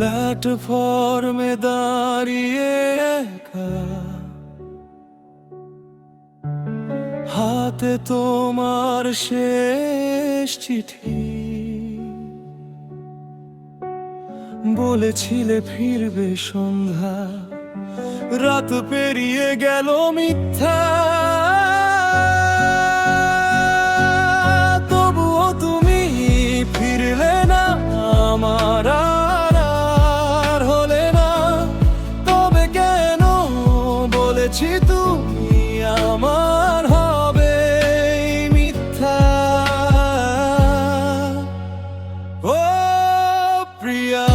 প্ল্যাটফর্মে দাঁড়িয়ে একা, হাতে তোমার শেষ চিঠি। বলেছিলে ফিরবে সন্ধ্যা, রাত পেরিয়ে গেল মিথ্যা। তবুও তুমি ফিরলে না, আমার আর হলে না। তবে কেন বলেছি তুমি আমার হবে মিথ্যা? ও প্রিয়া,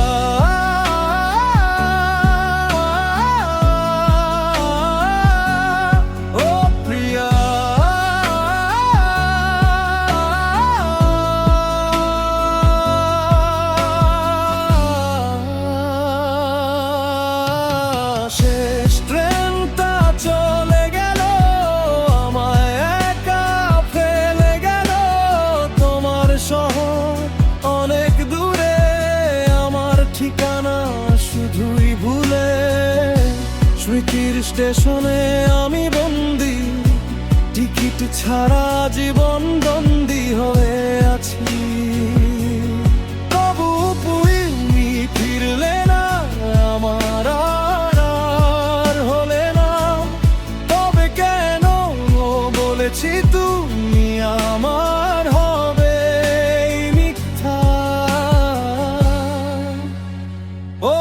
শেষ ট্রেনটা চলে গেল, আমায় একা ফেলে গেল। তোমার শহর অনেক দূরে, আমার ঠিকানা শুধুই ভুলে। স্মৃতির স্টেশনে আমি বন্দি, টিকিট ছাড়া জীবন বন্দি হয়ে আছি। তবু তুমি ফিরলে না, আমার আর হলে না। তবে কেন বলেছি তুমি আমার হবে মিথ্যা? ও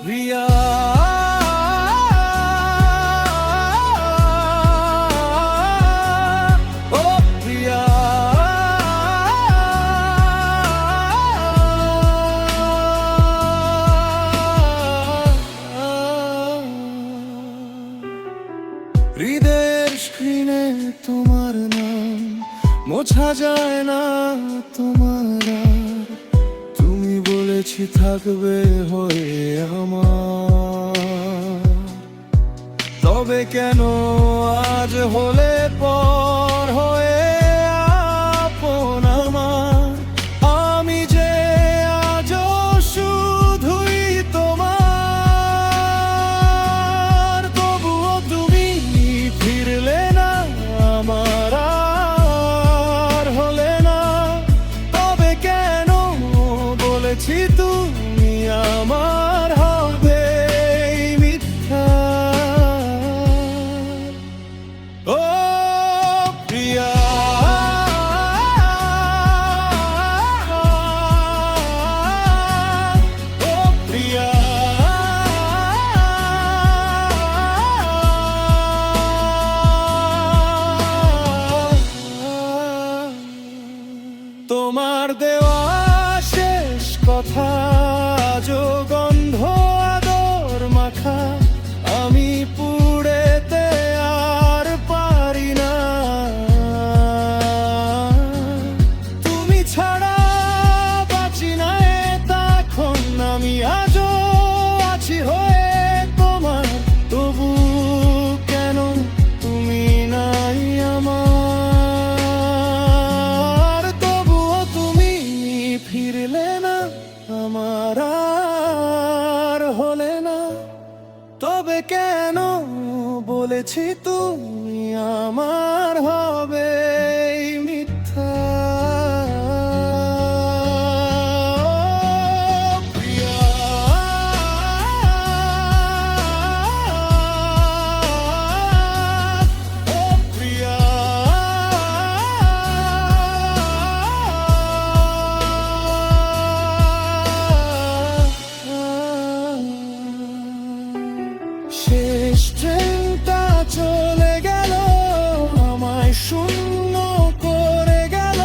প্রিয়া, ও প্রিয়া, হৃদয়ের স্ক্রিনে তোমার নাম মোছা যায় না তোমার আর। তুমি বলেছি থাকবে হয়ে আমার। তবে কেন আজ হলে পর হয়ে আপন আমার? আমি যে আজও শুধুই তোমার। তবুও তুমি ফিরলে না, আমার আর হলে না। তবে কেন বলেছি তুমি আমার হবে মিথ্যা? ও প্রিয়া, ও প্রিয়া, তোমার দেওয়া শেষ কথা আজও গন্ধ আদর মাখা। আমি পুড়েতে আর পারি না। তুমি ছাড়া বাঁচি না তখন, আমি আজও আছি হয়ে তোমার। তবু কেন তুমি নাই আমার? তবুও তুমি ফিরলে না, আমার আর হলে না। তবে কেন বলেছি তুমি আমার হবে মিথ্যা? প্রিয়া, ও প্রিয়া, শেষ ট্রেনটা চলে গেল, আমায় শূন্য করে গেল।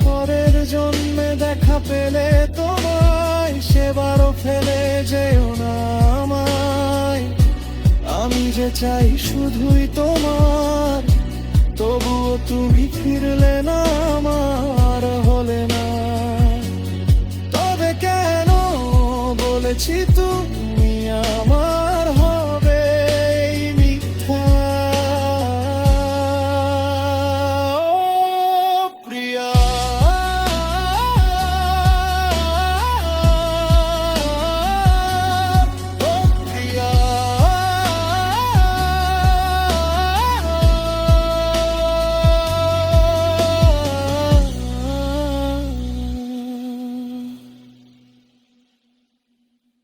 পরের জন্মে দেখা পেলে তোমায়, সেবারও ফেলে যেও না আমায়। আমি যে চাই শুধুই তোমার, তবুও তুমি ফিরলে না আমার।